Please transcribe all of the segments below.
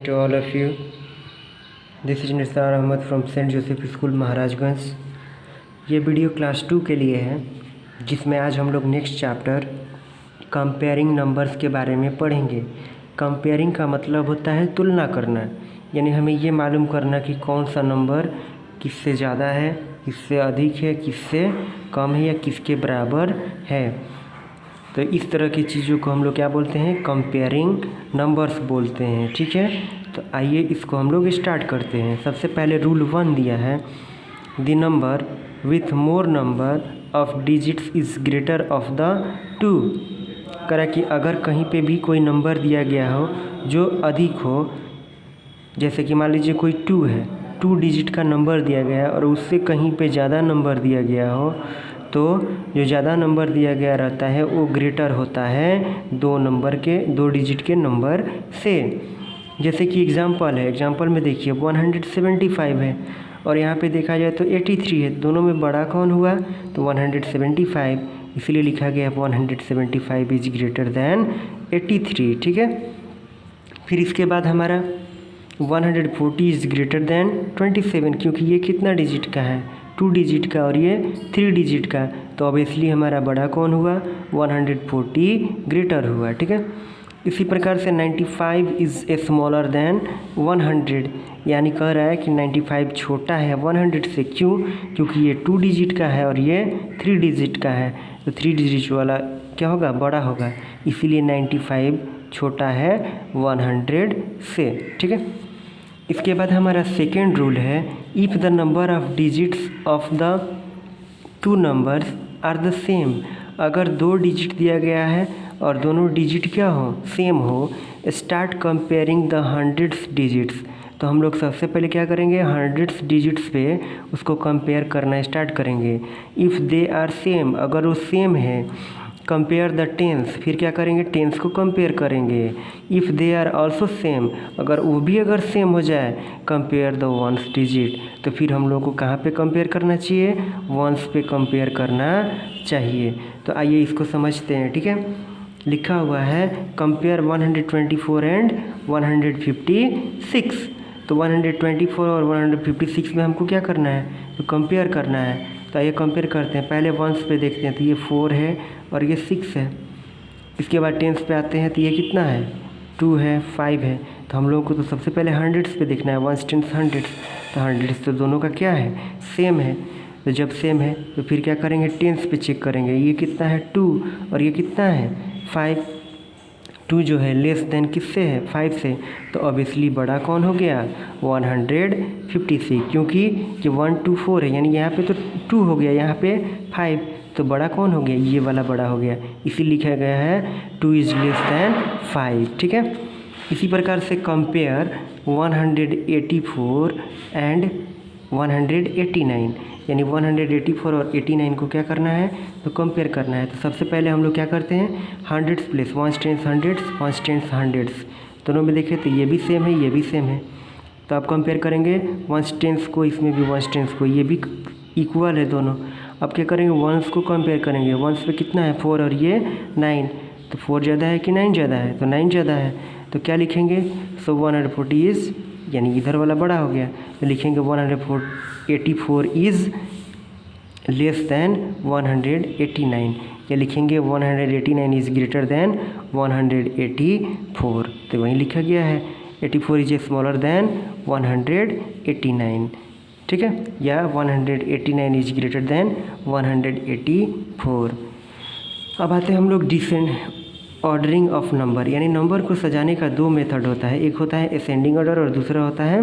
To all of you, this is Nisar Ahmad from Saint Joseph school Maharajganj. ये video class 2 के लिए है, जिसमें आज हम लोग नेक्स्ट चैप्टर कंपेयरिंग नंबर्स के बारे में पढ़ेंगे। कंपेयरिंग का मतलब होता है तुलना करना, यानी हमें ये मालूम करना कि कौन सा नंबर किससे ज़्यादा है, किससे अधिक है, किससे कम है या किसके बराबर है। तो इस तरह की चीज़ों को हम लोग क्या बोलते हैं, कंपेयरिंग नंबर्स बोलते हैं। ठीक है, तो आइए इसको हम लोग स्टार्ट करते हैं। सबसे पहले रूल 1 दिया है, the number with more number of digits is greater of the 2। करा कि अगर कहीं पे भी कोई नंबर दिया गया हो जो अधिक हो, जैसे कि मान लीजिए कोई 2 है, 2 डिजिट का नंबर दिया गया है और उससे कहीं पे ज़्यादा नंबर दिया गया हो, तो जो ज़्यादा नंबर दिया गया रहता है वो ग्रेटर होता है 2 डिजिट के नंबर से। जैसे कि एग्जांपल है, एग्जांपल में देखिए 175 है और यहाँ पे देखा जाए तो 83 है, दोनों में बड़ा कौन हुआ, तो 175, इसलिए लिखा गया 175 इज ग्रेटर दैन 83। ठीक है, फिर इसके बाद हमारा 140 इज़ ग्रेटर दैन 27, क्योंकि ये कितना डिजिट का है, 2 डिजिट का और ये 3 डिजिट का, तो ऑब्वियसली हमारा बड़ा कौन हुआ, 140 ग्रेटर हुआ। ठीक है, इसी प्रकार से 95 इज़ ए स्मॉलर दैन 100, यानी कह रहा है कि 95 छोटा है 100 से। क्यों? क्योंकि ये 2 डिजिट का है और ये 3 डिजिट का है, तो 3 डिजिट वाला क्या होगा, बड़ा होगा, इसीलिए 95 छोटा है 100 से। ठीक है, इसके बाद हमारा सेकेंड रूल है, if the number of digits of the 2 numbers are the same. अगर 2 डिजिट दिया गया है और दोनों डिजिट क्या हो, सेम हो, start comparing the hundreds digits. तो हम लोग सबसे पहले क्या करेंगे, हंड्रेड्स डिजिट्स पे उसको कंपेयर करना स्टार्ट करेंगे। इफ़ दे आर सेम, अगर वो सेम है, कंपेयर द टेंस, फिर क्या करेंगे, टेंस को कंपेयर करेंगे। If they are also same, अगर वो भी अगर सेम हो जाए, कंपेयर द वंस डिजिट, तो फिर हम लोग को कहाँ पे कंपेयर करना चाहिए, वंस पे कंपेयर करना चाहिए। तो आइए इसको समझते हैं। ठीक है, लिखा हुआ है कंपेयर 124 एंड 156। तो 124 और 156 में हमको क्या करना है, तो कंपेयर करना है। तो आइए कंपेयर करते हैं। पहले वंस पे देखते हैं, तो ये 4 है और ये 6 है। इसके बाद टेंस पे आते हैं, तो ये कितना है, 2 है, 5 है। तो हम लोगों को तो सबसे पहले हंड्रेड्स पे देखना है, वंस टेंस हंड्रेड्स, तो हंड्रेड्स तो दोनों का क्या है, सेम है। तो जब सेम है तो फिर क्या करेंगे, टेंस पे चेक करेंगे, ये कितना है 2 और ये कितना है 5। 2 जो है लेस देन किससे है, 5 से, तो ऑब्वियसली बड़ा कौन हो गया, 156, क्योंकि ये 1 2 4 है, यानी यहाँ पे तो 2 हो गया, यहाँ पे 5, तो बड़ा कौन हो गया, ये वाला बड़ा हो गया, इसी लिखा गया है 2 इज लेस दैन 5। ठीक है, इसी प्रकार से कंपेयर 184 एंड 189, यानी 184 और 89 को क्या करना है, तो कंपेयर करना है। तो सबसे पहले हम लोग क्या करते हैं, hundreds place, ones tens hundreds, ones tens hundreds, दोनों में देखें तो ये भी सेम है, ये भी सेम है। तो आप कंपेयर करेंगे वंस टेंस को, इसमें भी वंस टेंस को, ये भी इक्वल है दोनों। अब क्या करेंगे, वंस को कंपेयर करेंगे, वंस पे कितना है 4 और ये 9, तो 4 ज़्यादा है कि 9 ज़्यादा है, तो 9 ज़्यादा है, तो क्या लिखेंगे, सो 140 इज़, यानी इधर वाला बड़ा हो गया, तो लिखेंगे 184 इज़ लेस दैन 189, या लिखेंगे 189 इज़ ग्रेटर दैन 184, तो वहीं लिखा गया है 84 इज स्मॉलर दैन 189। ठीक है, या 189 इज ग्रेटर दैन 184। अब आते हैं हम लोग डिसेंड ऑर्डरिंग ऑफ नंबर, यानी नंबर को सजाने का 2 मेथड होता है, एक होता है असेंडिंग ऑर्डर और दूसरा होता है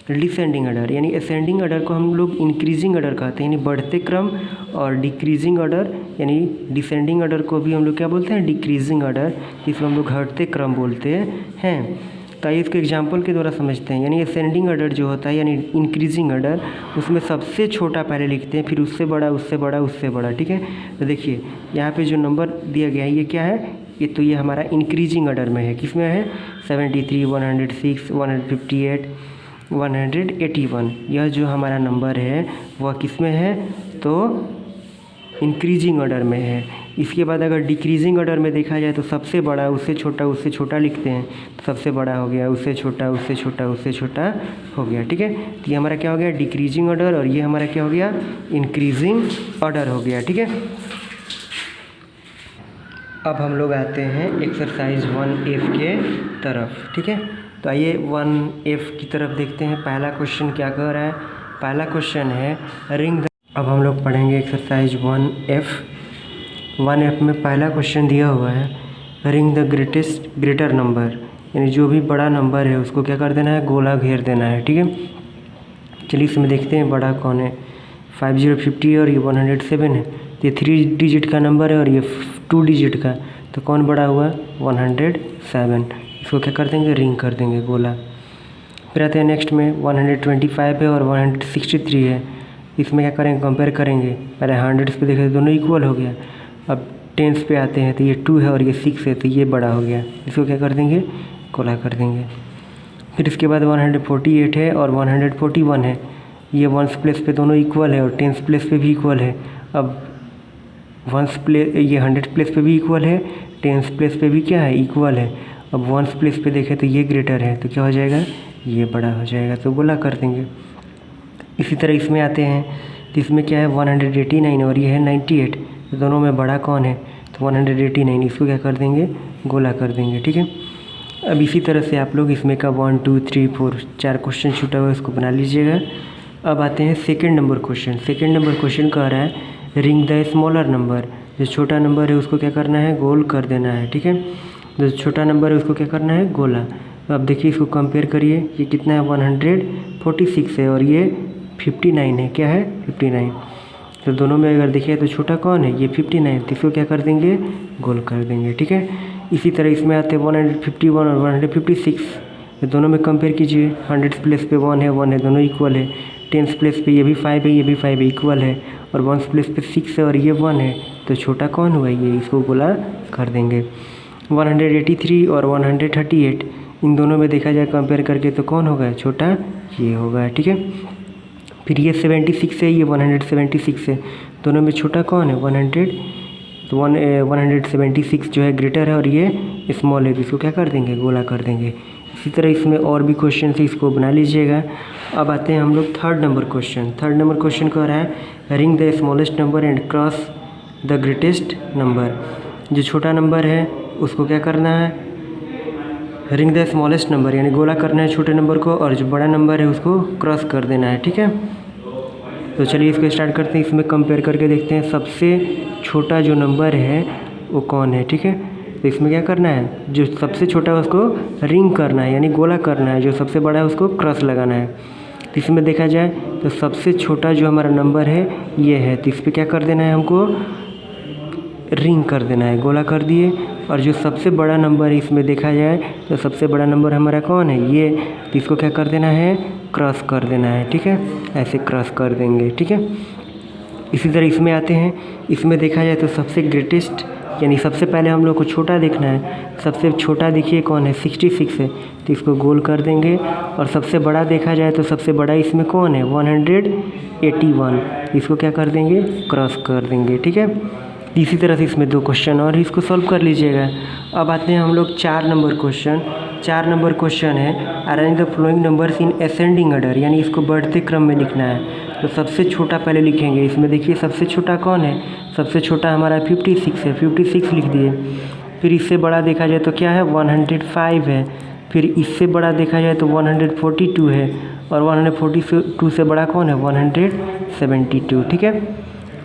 डिसेंडिंग ऑर्डर। यानी असेंडिंग ऑर्डर को हम लोग इंक्रीजिंग ऑर्डर कहते हैं, यानी बढ़ते क्रम, और डिक्रीजिंग ऑर्डर यानी डिसेंडिंग ऑर्डर को भी हम लोग क्या बोलते हैं, डिक्रीजिंग ऑर्डर, जिसको हम लोग घटते क्रम बोलते हैं। तो आइए इसको एग्जाम्पल के द्वारा समझते हैं। यानी असेंडिंग ऑर्डर जो होता है, यानी इंक्रीजिंग ऑर्डर, उसमें सबसे छोटा पहले लिखते हैं, फिर उससे बड़ा, उससे बड़ा, उससे बड़ा। ठीक है, तो देखिए यहाँ पे जो नंबर दिया गया है ये क्या है, ये तो ये हमारा इंक्रीजिंग ऑर्डर में है, किसमें है, 73, 106, 158, 181, यह जो हमारा नंबर है वह किस में है, तो इंक्रीजिंग ऑर्डर में है। इसके बाद अगर डिक्रीजिंग ऑर्डर में देखा जाए तो सबसे बड़ा उससे छोटा लिखते हैं, तो सबसे बड़ा हो गया, उससे छोटा हो गया। ठीक है, तो ये हमारा क्या हो गया, डिक्रीजिंग ऑर्डर, और ये हमारा क्या हो गया, इंक्रीजिंग ऑर्डर हो गया। ठीक है, अब हम लोग आते हैं एक्सरसाइज 1F के तरफ। ठीक है, तो आइए 1F की तरफ देखते हैं। पहला क्वेश्चन क्या कह रहा है, पहला क्वेश्चन है रिंग द। अब हम लोग पढ़ेंगे एक्सरसाइज 1F। 1F में पहला क्वेश्चन दिया हुआ है रिंग द ग्रेटर नंबर, यानी जो भी बड़ा नंबर है उसको क्या कर देना है, गोला घेर देना है। ठीक है, चलिए इसमें देखते हैं बड़ा कौन है। 5050 है और ये 107 है, तो ये 3 डिजिट का नंबर है और ये 2 डिजिट का, तो कौन बड़ा हुआ, 107। इसको क्या कर देंगे, रिंग कर देंगे, गोला। फिर आते हैं नेक्स्ट में 125 है और 163 है। इसमें क्या करेंगे, कंपेयर करेंगे। पहले हंड्रेड्स पे देखें तो दोनों इक्वल हो गया। अब टेंस पे आते हैं तो ये 2 है और ये 6 है, तो ये बड़ा हो गया। इसको क्या कर देंगे, गोला कर देंगे। फिर इसके बाद 148 है और 141 है। ये वंस प्लेस पे दोनों इक्वल है और टेंस प्लेस पे भी इक्वल है। अब वंस प्लेस, ये 100 प्लेस पे भी इक्वल है, टेंस प्लेस पे भी क्या है, इक्वल है। अब वंस प्लेस पे देखें तो ये ग्रेटर है, तो क्या हो जाएगा, ये बड़ा हो जाएगा, तो गोला कर देंगे। इसी तरह इसमें आते हैं तो इसमें क्या है, 189 और ये है 98, तो दोनों में बड़ा कौन है, तो 189, इसको क्या कर देंगे, गोला कर देंगे। ठीक है, अब इसी तरह से आप लोग इसमें का 1 2 3 4 4 क्वेश्चन छूटा हुआ है, इसको बना लीजिएगा। अब आते हैं second number question. Second number question कह रहा है रिंग द स्मॉलर नंबर, जो छोटा नंबर है उसको क्या करना है, गोल कर देना है। ठीक है, जो छोटा नंबर है उसको क्या करना है, गोला। तो अब देखिए इसको कंपेयर करिए, ये कितना है, 146 है और ये 59 है, क्या है, 59। तो दोनों में अगर देखिए तो छोटा कौन है, ये 59, तो इसको क्या कर देंगे, गोल कर देंगे। ठीक है, इसी तरह इसमें आते हैं 151 और 156, तो दोनों में कंपेयर कीजिए। 100 प्लेस पे 1 है, दोनों इक्वल है। टेंस प्लेस पे ये भी 5 है, ये भी 5 है, इक्वल है। और वंस प्लेस पे 6 है और ये 1 है, तो छोटा कौन हुआ, ये, इसको गोला कर देंगे। 183 और 138, इन दोनों में देखा जाए कंपेयर करके तो कौन होगा, छोटा ये होगा। ठीक है, फिर ये 76 है, ये 176 है, दोनों में छोटा कौन है, 100, तो 176 जो है ग्रेटर है और ये स्मॉल है, तो इसको क्या कर देंगे, गोला कर देंगे। इसी तरह इसमें और भी क्वेश्चन है, इसको बना लीजिएगा। अब आते हैं हम लोग third number question. Third number question कह रहा है ring the smallest number and cross the greatest number. जो छोटा नंबर है उसको क्या करना है, रिंग द स्मॉलेस्ट नंबर, यानी गोला करना है छोटे नंबर को, और जो बड़ा नंबर है उसको क्रॉस कर देना है। ठीक है, तो चलिए इसको स्टार्ट करते हैं। इसमें कंपेयर करके देखते हैं सबसे छोटा जो नंबर है वो कौन है। ठीक है, तो इसमें क्या करना है, जो सबसे छोटा है उसको रिंग करना है, यानी गोला करना है, जो सबसे बड़ा है उसको क्रॉस लगाना है। तो इसमें देखा जाए तो सबसे छोटा जो हमारा नंबर है ये है, तो इस पर क्या कर देना है, हमको रिंग कर देना है, गोला कर दिए। और जो सबसे बड़ा नंबर है इसमें देखा जाए तो सबसे बड़ा नंबर हमारा कौन है, ये, तो इसको क्या कर देना है, क्रॉस कर देना है। ठीक है, ऐसे क्रॉस कर देंगे। ठीक है, इसी तरह इसमें आते हैं। इसमें देखा जाए तो सबसे ग्रेटेस्ट, यानी सबसे पहले हम लोग को छोटा देखना है। सबसे छोटा देखिए कौन है, 66 है, तो इसको गोल कर देंगे। और सबसे बड़ा देखा जाए तो सबसे बड़ा इसमें कौन है, 181, इसको क्या कर देंगे, क्रॉस कर देंगे। ठीक है, इसी तरह से इसमें 2 क्वेश्चन और इसको सॉल्व कर लीजिएगा। अब आते हैं हम लोग 4 नंबर क्वेश्चन। 4 नंबर क्वेश्चन है arrange the flowing numbers in ascending order, यानी इसको बढ़ते क्रम में लिखना है। तो सबसे छोटा पहले लिखेंगे। इसमें देखिए सबसे छोटा कौन है, सबसे छोटा हमारा 56 है, 56 लिख दिए। फिर इससे बड़ा देखा जाए तो क्या है, 105 है। फिर इससे बड़ा देखा जाए तो 142 है, और 142 से बड़ा कौन है, 172। ठीक है,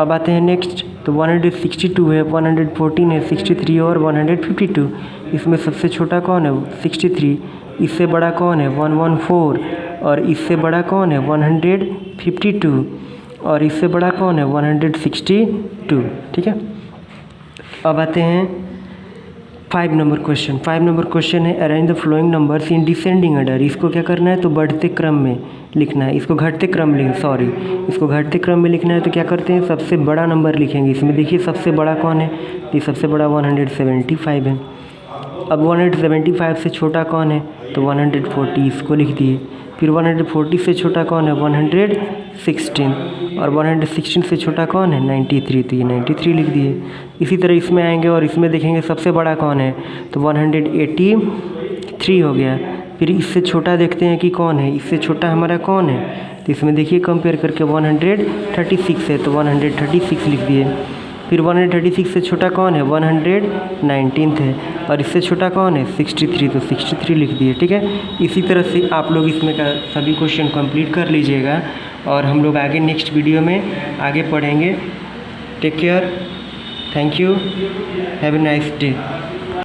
अब आते हैं नेक्स्ट, तो 162 है, 114 है, 63 और 152। इसमें सबसे छोटा कौन है, 63। इससे बड़ा कौन है, 114, और इससे बड़ा कौन है, 152, और इससे बड़ा कौन है, 162। ठीक है, अब आते हैं 5 नंबर क्वेश्चन। 5 नंबर क्वेश्चन है arrange the flowing numbers in descending order. इसको क्या करना है, तो बढ़ते क्रम में लिखना है। इसको घटते क्रम में इसको घटते क्रम में लिखना है। तो क्या करते हैं, सबसे बड़ा नंबर लिखेंगे। इसमें देखिए सबसे बड़ा कौन है, तो सबसे बड़ा 175 है। अब 175 से छोटा कौन है, तो 140 इसको लिख दिए। फिर 140 से छोटा कौन है, 116, और 116 से छोटा कौन है, 93, तो ये 93 लिख दिए। इसी तरह इसमें आएंगे और इसमें देखेंगे सबसे बड़ा कौन है, तो 183 हो गया। फिर इससे छोटा देखते हैं कि कौन है, इससे छोटा हमारा कौन है, तो इसमें देखिए कंपेयर करके 136 है, तो 136 लिख दिए। फिर 136 से छोटा कौन है, 119 है, और इससे छोटा कौन है, 63, तो 63 लिख दिए। ठीक है, इसी तरह से आप लोग इसमें का सभी क्वेश्चन कंप्लीट कर लीजिएगा और हम लोग आगे नेक्स्ट वीडियो में आगे पढ़ेंगे। Take care, thank you, have a nice day.